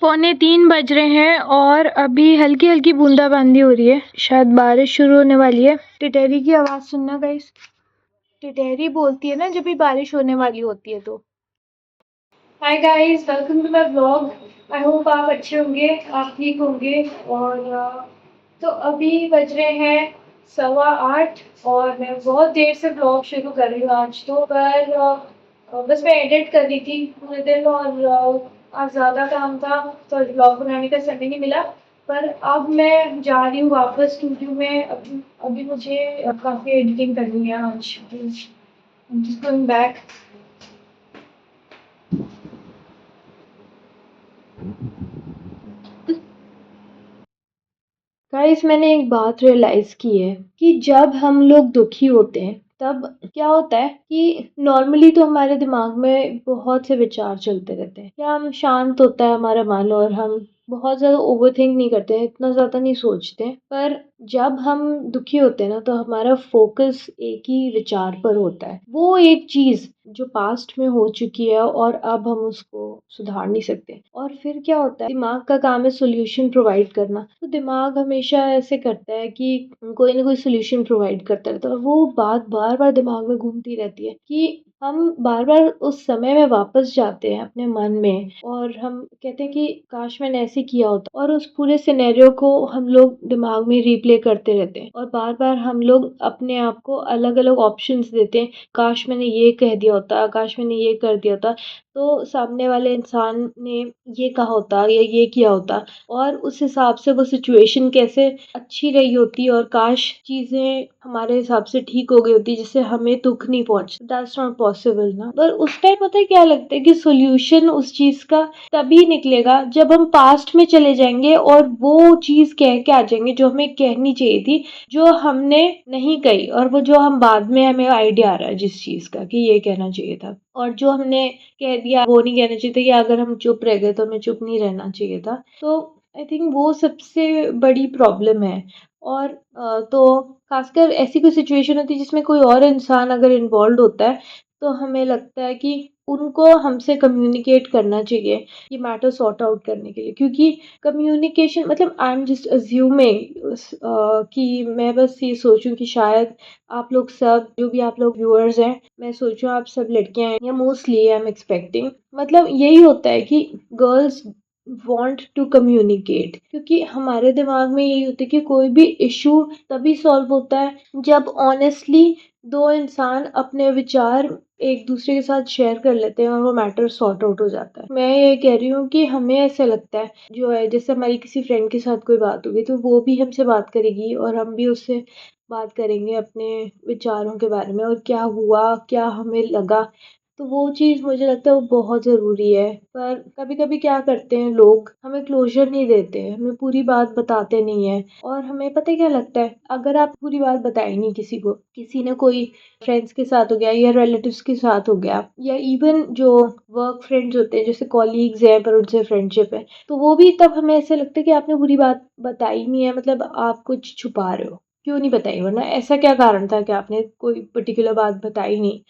पौने 3 बज रहे हैं और अभी हल्की हल्की बूंदाबांदी हो रही है। शायद बारिश शुरू होने वाली है। टिटहरी की आवाज़ सुनना गाइस। टिटहरी बोलती है ना जब भी बारिश होने वाली होती है तो। Hi guys, welcome to my vlog. I hope आप अच्छे होंगे, आप ठीक होंगे। और तो अभी बज रहे हैं 8:15 और मैं बहुत देर से व्लॉग शुरू कर रही हूँ आज तो। पर बस मैं एडिट कर रही थी पूरे दिन और आज ज़्यादा काम था तो व्लॉग बनाने का समय नहीं मिला। पर अब मैं जा रही हूँ वापस स्टूडियो में। अभी अभी मुझे काफ़ी एडिटिंग करनी है आज। Just going back. गाइस, मैंने एक बात रियलाइज की है कि जब हम लोग दुखी होते हैं तब क्या होता है कि नॉर्मली तो हमारे दिमाग में बहुत से विचार चलते रहते हैं। या हम शांत होता है हमारा मन और हम बहुत ज़्यादा ओवरथिंक नहीं करते हैं, इतना ज़्यादा नहीं सोचते हैं। पर जब हम दुखी होते हैं ना तो हमारा फोकस एक ही विचार पर होता है। वो एक चीज़ जो पास्ट में हो चुकी है और अब हम उसको सुधार नहीं सकते। और फिर क्या होता है, दिमाग का काम है सॉल्यूशन प्रोवाइड करना। तो दिमाग हमेशा ऐसे करता है कि कोई ना कोई सॉल्यूशन प्रोवाइड करता रहता है और वो बात बार बार दिमाग में घूमती रहती है कि हम बार बार उस समय में वापस जाते हैं अपने मन में और हम कहते हैं कि काश मैंने ऐसे किया होता। और उस पूरे सिनेरियो को हम लोग दिमाग में रिप्ले करते रहते हैं और बार बार हम लोग अपने आप को अलग अलग ऑप्शंस देते हैं। काश मैंने ये कह दिया होता, काश मैंने ये कर दिया होता, तो सामने वाले इंसान ने ये कहा होता या ये किया होता और उस हिसाब से वो सिचुएशन कैसे अच्छी रही होती और काश चीज़ें हमारे हिसाब से ठीक हो गई होती जिससे हमें दुख नहीं पहुंचता। दैट्स नॉट पॉसिबल ना। पर उस टाइम पता है क्या लगता है कि सॉल्यूशन उस चीज़ का तभी निकलेगा जब हम पास्ट में चले जाएंगे और वो चीज़ कह के आ जाएंगे जो हमें कहनी चाहिए थी, जो हमने नहीं कही, और वो जो हम बाद में हमें आइडिया आ रहा है जिस चीज़ का कि ये कहना चाहिए था और जो हमने कह दिया वो नहीं कहना चाहिए था, या अगर हम चुप रह गए तो हमें चुप नहीं रहना चाहिए था। तो आई थिंक वो सबसे बड़ी प्रॉब्लम है। और तो खासकर ऐसी कोई सिचुएशन होती है जिसमें कोई और इंसान अगर इन्वॉल्व होता है तो हमें लगता है कि उनको हमसे कम्युनिकेट करना चाहिए ये मैटर सॉर्ट आउट करने के लिए, क्योंकि कम्युनिकेशन मतलब आई एम जस्ट अज्यूमिंग कि मैं बस ये सोचूं कि शायद आप लोग सब जो भी आप लोग व्यूअर्स हैं, मैं सोचूं आप सब लड़कियां हैं या मोस्टली आई एम एक्सपेक्टिंग, मतलब यही होता है कि गर्ल्स वांट टू कम्युनिकेट, क्योंकि हमारे दिमाग में यही होता है कि कोई भी इशू तभी सॉल्व होता है जब ऑनेस्टली दो इंसान अपने विचार एक दूसरे के साथ शेयर कर लेते हैं और वो मैटर सॉर्ट आउट हो जाता है। मैं ये कह रही हूँ कि हमें ऐसा लगता है जो है, जैसे हमारी किसी फ्रेंड के साथ कोई बात होगी तो वो भी हमसे बात करेगी और हम भी उससे बात करेंगे अपने विचारों के बारे में और क्या हुआ, क्या हमें लगा। तो वो चीज़ मुझे लगता है वो बहुत ज़रूरी है। पर कभी-कभी क्या करते हैं लोग, हमें क्लोज़र नहीं देते, हमें पूरी बात बताते नहीं हैं और हमें पता है क्या लगता है, अगर आप पूरी बात बताई नहीं किसी को, किसी ने कोई फ्रेंड्स के साथ हो गया या रिलेटिव्स के साथ हो गया या इवन जो वर्क फ्रेंड्स होते हैं जैसे कॉलीग्स हैं पर उनसे फ्रेंडशिप है, तो वो भी तब हमें ऐसा लगता है कि आपने पूरी बात बताई नहीं है, मतलब आप कुछ छुपा रहे हो। क्यों नहीं बताई, वरना ऐसा क्या कारण था कि आपने कोई पर्टिकुलर बात बताई नहीं।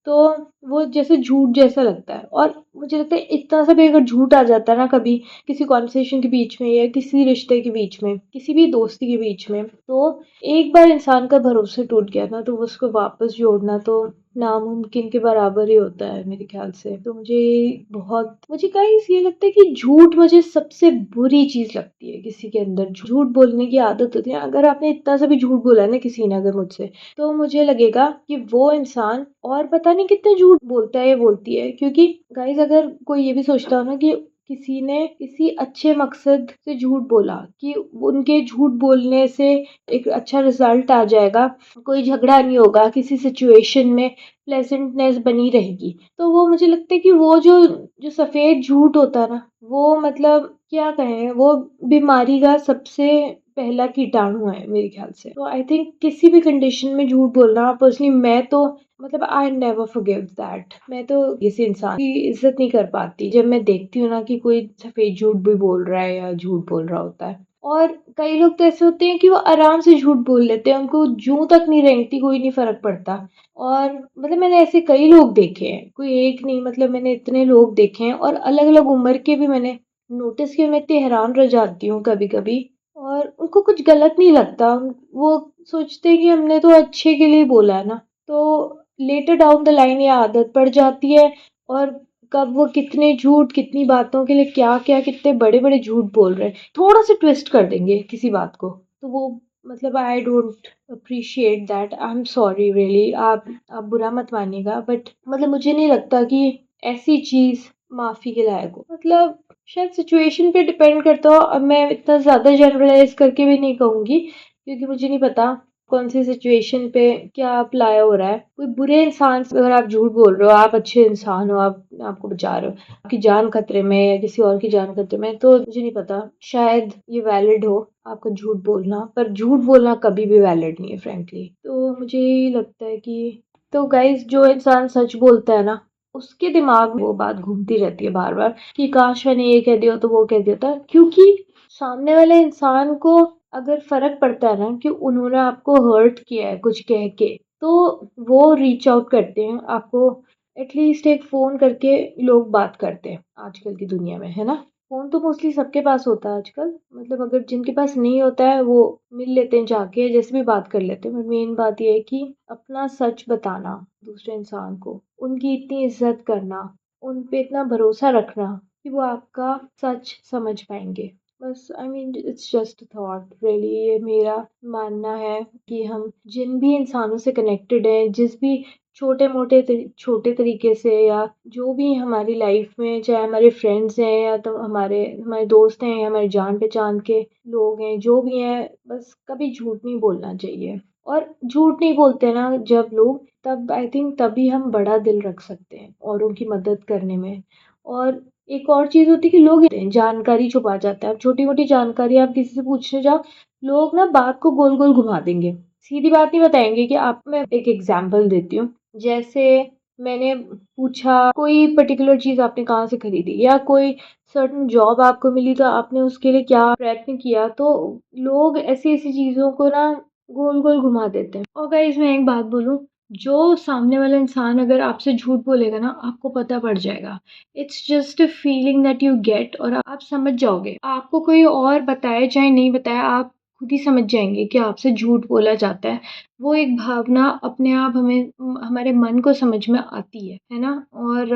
तो वो जैसे झूठ जैसा लगता है और मुझे लगता है इतना सा भी अगर झूठ आ जाता है ना कभी किसी कॉन्वर्सेशन के बीच में या किसी रिश्ते के बीच में, किसी भी दोस्ती के बीच में, तो एक बार इंसान का भरोसा टूट गया ना तो उसको वापस जोड़ना तो नामुमकिन के बराबर ही होता है मेरे ख्याल से। तो मुझे गाइस ये लगता है कि झूठ मुझे सबसे बुरी चीज़ लगती है किसी के अंदर। झूठ बोलने की आदत होती है, अगर आपने इतना सा भी झूठ बोला है ना किसी ने अगर मुझसे, तो मुझे लगेगा कि वो इंसान और पता नहीं कितने झूठ बोलता है या बोलती है। क्योंकि गाइस अगर कोई ये भी सोचता हो ना कि किसी ने किसी अच्छे मकसद से झूठ बोला कि उनके झूठ बोलने से एक अच्छा रिजल्ट आ जाएगा, कोई झगड़ा नहीं होगा, किसी सिचुएशन में प्लेजेंटनेस बनी रहेगी, तो वो मुझे लगता है कि वो जो जो सफ़ेद झूठ होता है ना, वो मतलब क्या कहें, वो बीमारी का सबसे पहला कीटाणु है मेरे ख्याल से। तो आई थिंक किसी भी कंडीशन में झूठ बोलना, पर्सनली मैं तो मतलब आई नेवर फॉरगिव दैट। मैं तो किसी इंसान की इज्जत नहीं कर पाती जब मैं देखती हूँ ना कि कोई सफ़ेद झूठ भी बोल रहा है या झूठ बोल रहा होता है। और कई लोग तो ऐसे होते हैं कि वो आराम से झूठ बोल लेते हैं, उनको जूं तक नहीं रेंगती, कोई नहीं फर्क पड़ता। और मतलब मैंने ऐसे कई लोग देखे हैं, कोई एक नहीं, मतलब मैंने इतने लोग देखे हैं और अलग अलग उम्र के भी मैंने नोटिस किए मैं इतनी हैरान रह जाती हूँ कभी-कभी और उनको कुछ गलत नहीं लगता। वो सोचते हैं कि हमने तो अच्छे के लिए बोला है ना। तो लेटर डाउन द लाइन ये आदत पड़ जाती है और कब वो कितने झूठ, कितनी बातों के लिए क्या-क्या कितने बड़े-बड़े झूठ बोल रहे हैं। थोड़ा-सा ट्विस्ट कर देंगे किसी बात को, तो वो मतलब I don't appreciate that. I am sorry really, आप बुरा मत मानिएगा बट मतलब मुझे नहीं लगता कि ऐसी चीज़ माफ़ी के लायक हो। मतलब शायद सिचुएशन पे डिपेंड करता हो। अब मैं इतना ज़्यादा जनरलाइज़ करके भी नहीं कहूँगी क्योंकि मुझे नहीं पता कौन-सी सिचुएशन पे क्या अप्लाई हो रहा है। कोई बुरे इंसान से अगर आप झूठ बोल रहे हो, आप अच्छे इंसान हो, आप आपको बचा रहे हो, आपकी जान खतरे में है या किसी और की जान खतरे में है, तो मुझे नहीं पता शायद ये वैलिड हो आपका झूठ बोलना, पर झूठ बोलना कभी भी वैलिड नहीं है फ्रैंकली। तो मुझे यही लगता है कि तो गाइज़ जो इंसान सच बोलता है ना, उसके दिमाग में वो बात घूमती रहती है बार-बार कि काश मैंने ये कह दिया तो वो कह दिया था। क्योंकि सामने वाले इंसान को अगर फ़र्क पड़ता है ना कि उन्होंने आपको हर्ट किया है कुछ कह के, तो वो रीच आउट करते हैं आपको। एटलीस्ट एक फ़ोन करके लोग बात करते हैं आजकल की दुनिया में, है ना? फ़ोन तो मोस्टली सबके पास होता है आजकल। मतलब अगर जिनके पास नहीं होता है वो मिल लेते हैं जाके, जैसे भी बात कर लेते हैं। बट मेन बात ये है कि अपना सच बताना दूसरे इंसान को, उनकी इतनी इज़्ज़त करना, उन पे इतना भरोसा रखना कि वो आपका सच समझ पाएँगे। बस I mean it's just a thought really. ये मेरा मानना है कि हम जिन भी इंसानों से कनेक्टेड हैं, जिस भी छोटे तरीके से या जो भी हमारी लाइफ में, चाहे हमारे फ्रेंड्स हैं या तो हमारे हमारे दोस्त हैं या हमारे जान-पहचान के लोग हैं, जो भी हैं, बस कभी झूठ नहीं बोलना चाहिए। और झूठ नहीं बोलते ना जब लोग, तब आई थिंक तभी हम बड़ा दिल रख सकते हैं औरों की मदद करने में। और एक और चीज़ होती है कि लोग जानकारी छुपा जाते हैं। अब छोटी-मोटी जानकारी आप किसी से पूछने जाओ, लोग ना बात को गोल-गोल घुमा देंगे। सीधी बात नहीं बताएँगे कि आप मैं एक एग्ज़ाम्पल देती हूँ। जैसे मैंने पूछा कोई पर्टिकुलर चीज़ आपने कहाँ से खरीदी या कोई सर्टेन जॉब आपको मिली तो आपने उसके लिए क्या प्रयत्न किया, तो लोग ऐसी-ऐसी चीज़ों को ना गोल-गोल घुमा देते हैं। और गाइज़ मैं एक बात बोलूँ, जो सामने वाला इंसान अगर आपसे झूठ बोलेगा ना, आपको पता पड़ जाएगा। It's just a feeling that you get और आप समझ जाओगे। आपको कोई और बताए चाहे नहीं बताए, आप खुद ही समझ जाएँगे कि आपसे झूठ बोला जाता है। वो एक भावना अपने आप हमारे मन को समझ में आती है ना? और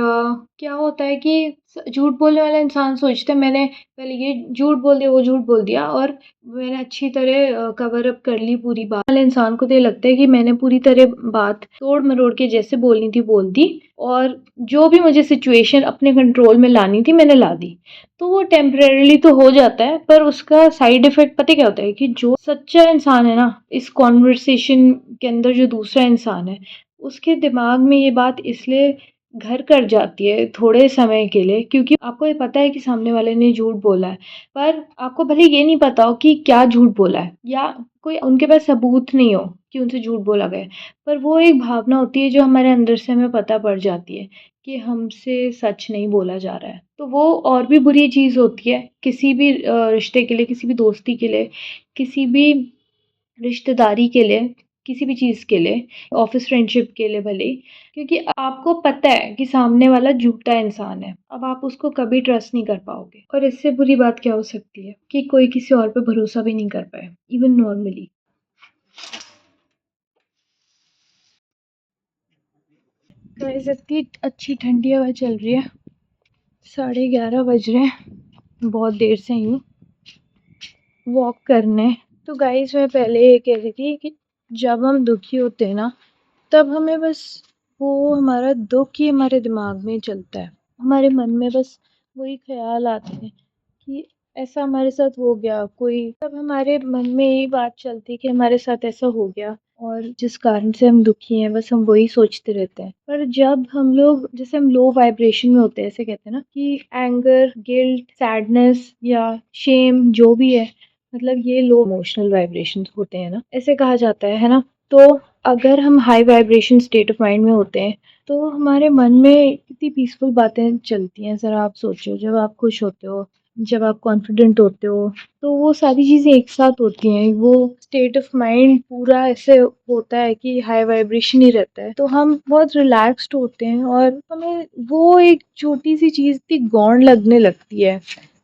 क्या होता है कि झूठ बोलने वाला इंसान सोचता है मैंने पहले ये झूठ बोल दिया, वो झूठ बोल दिया और मैंने अच्छी तरह कवर अप कर ली पूरी बात। वाले इंसान को तो ये लगता है कि मैंने पूरी तरह बात तोड़-मरोड़ के जैसे बोलनी थी बोल दी और जो भी मुझे सिचुएशन अपने कंट्रोल में लानी थी मैंने ला दी। तो वो टेम्परेरीली तो हो जाता है, पर उसका साइड इफ़ेक्ट पता है क्या होता है कि जो सच्चा इंसान है ना, इस कन्वर्सेशन के अंदर जो दूसरा इंसान है, उसके दिमाग में ये बात इसलिए घर कर जाती है थोड़े समय के लिए क्योंकि आपको ये पता है कि सामने वाले ने झूठ बोला है, पर आपको भले ये नहीं पता हो कि क्या झूठ बोला है या कोई उनके पास सबूत नहीं हो कि उनसे झूठ बोला गया है, पर वो एक भावना होती है जो हमारे अंदर से हमें पता पड़ जाती है कि हमसे सच नहीं बोला जा रहा है। तो वो और भी बुरी चीज़ होती है किसी भी रिश्ते के लिए, किसी भी दोस्ती के लिए, किसी भी रिश्तेदारी के लिए, किसी भी चीज़ के लिए, ऑफ़िस फ्रेंडशिप के लिए भले ही, क्योंकि आपको पता है कि सामने वाला झूठा इंसान है। अब आप उसको कभी ट्रस्ट नहीं कर पाओगे और इससे बुरी बात क्या हो सकती है कि कोई किसी और पे भरोसा भी नहीं कर पाए, इवन नॉर्मली। गाइस इतनी अच्छी ठंडी हवा चल रही है, 11:30 बज रहे हैं, बहुत देर से आई हूँ वॉक करने। तो गाइस मैं पहले ये कह रही थी कि जब हम दुखी होते हैं ना, तब हमें बस वो हमारा दुःख ही हमारे दिमाग में चलता है। हमारे मन में बस वही ख़्याल आते हैं कि ऐसा हमारे साथ हो गया, कोई तब हमारे मन में यही बात चलती है कि हमारे साथ ऐसा हो गया और जिस कारण से हम दुखी हैं, बस हम वही सोचते रहते हैं। पर जब हम लोग जैसे हम लो वाइब्रेशन में होते हैं, ऐसे कहते हैं ना कि एंगर, गिल्ट, सैडनेस या शेम जो भी है, मतलब ये लो इमोशनल वाइब्रेशंस होते हैं ना, ऐसे कहा जाता है ना? तो अगर हम high vibration state of mind में होते हैं, तो हमारे मन में कितनी पीसफुल बातें चलती हैं। ज़रा आप सोचो, जब आप खुश होते हो, जब आप कॉन्फिडेंट होते हो, तो वो सारी चीज़ें एक साथ होती हैं। वो स्टेट ऑफ माइंड पूरा ऐसे होता है कि हाई वाइब्रेशन ही रहता है। तो हम बहुत रिलैक्स्ड होते हैं और हमें वो एक छोटी-सी चीज़ इतनी गौण लगने लगती है,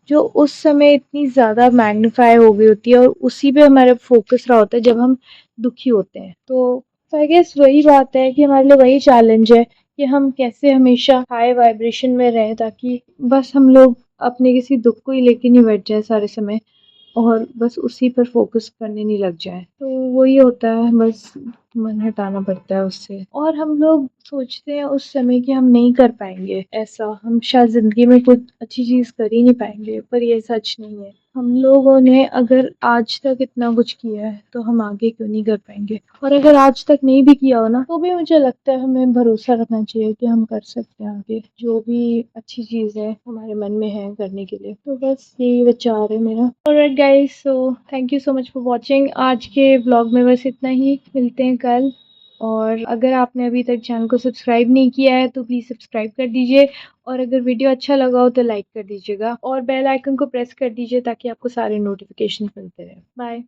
जो उस समय इतनी ज़्यादा मैग्नीफाई हो गई होती है और उसी पे हमारा फ़ोकस रहा होता है जब हम दुखी होते हैं। तो आई गेस वही बात है कि हमारे लिए वही चैलेंज है कि हम कैसे हमेशा हाई वाइब्रेशन में रहें ताकि बस हम लोग अपने किसी दुःख को ही लेके नहीं बैठ जाएँ सारे समय और बस उसी पर फ़ोकस करने नहीं लग जाएँ। तो वही होता है, बस मन हटाना पड़ता है उससे और हम लोग सोचते हैं उस समय कि हम नहीं कर पाएँगे ऐसा, हम शायद ज़िंदगी में कुछ अच्छी चीज़ कर ही नहीं पाएँगे, पर ये सच नहीं है। हम लोगों ने अगर आज तक इतना कुछ किया है, तो हम आगे क्यों नहीं कर पाएँगे? और अगर आज तक नहीं भी किया हो ना, तो भी मुझे लगता है हमें भरोसा रखना चाहिए कि हम कर सकते हैं आगे, जो भी अच्छी चीज़ है हमारे मन में है करने के लिए। तो बस यही विचार है मेरा। Alright guys, so thank you so much for watching. आज के व्लॉग में बस इतना ही, मिलते हैं कल। और अगर आपने अभी तक चैनल को सब्सक्राइब नहीं किया है तो प्लीज़ सब्सक्राइब कर दीजिए और अगर वीडियो अच्छा लगा हो तो लाइक कर दीजिएगा और बेल आइकन को प्रेस कर दीजिए ताकि आपको सारे नोटिफिकेशन मिलते रहें। बाय।